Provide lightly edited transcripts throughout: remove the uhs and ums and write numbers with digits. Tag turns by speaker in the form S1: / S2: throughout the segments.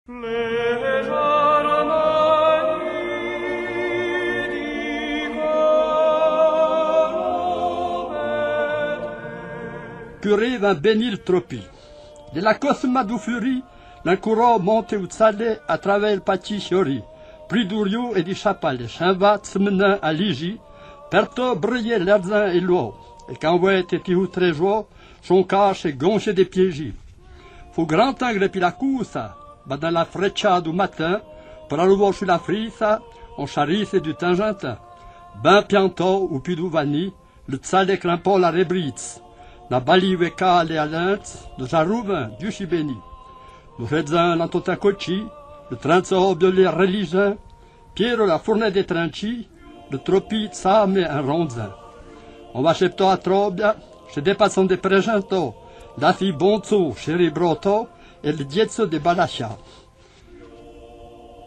S1: Purée d'un bénil tropi. De la cosma du furie, l'un courant monte ou salé à travers le pati chiori. Pris d'Urio et di chapale, chanvat smenin à ligi, perto briller l'erzin et l'eau. Et quand ouais t'es ou très joie, son cache et gonché des piégis. Faut grand angle puis la coussa, dans la freccia du matin, pour aller sur la frissa, on charisse du tangentin. Ben pianto ou puis du vanille, le tsale crampon la rebritz. Na balive cale à l'intz, de jarouven, du chibeni. Nous redzin l'antotin cochi, le transo de les religieux, Piero la fournée des tranchi, le tropi same un ronzin. On va chez toi à Trobia, chez des passants de Pregento, la fille Bonzo, chez Ribroto, et le diezzo de Balacha.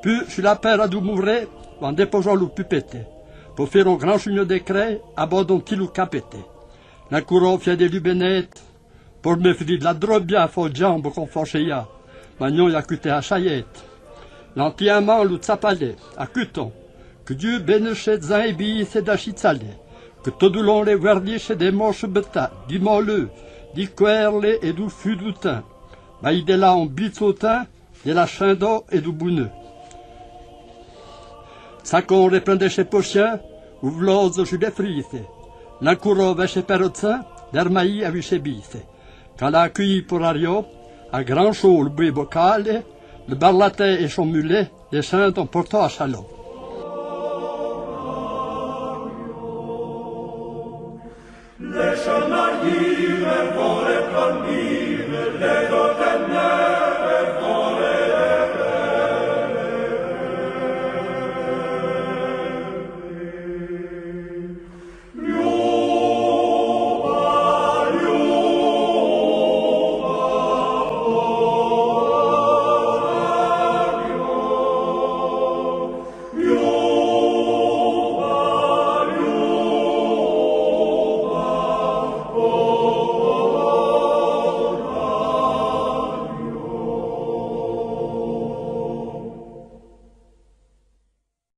S1: Puis, je la père à du mourir, en déposant le pupete, pour faire un grand chignon de craie, abandon-t-il ou capete. La couronne fait des lubenettes, pour me faire de la drobia, faut jambe qu'on fâchea. Magnon y a cuté à Chayette. L'antiamant le tsapale, à Cuton, que Dieu bénisse Zainbi et d'Achitzale, que tout le long les verdiches des moches beta, du molleux, du querle et du fudoutin, baïdela en bitsotin, de la chindo et du bouneux. Ça qu'on reprendait chez Pochien, ou vlose chez des frites. L'encouro va chez Perrotin, d'Armaï a vu chez Bisse. Quand l'a accueilli pour Ario, à grand chaud le bruit bocal, le barlatin et son mulet, les saints en portant à Chalot.
S2: Les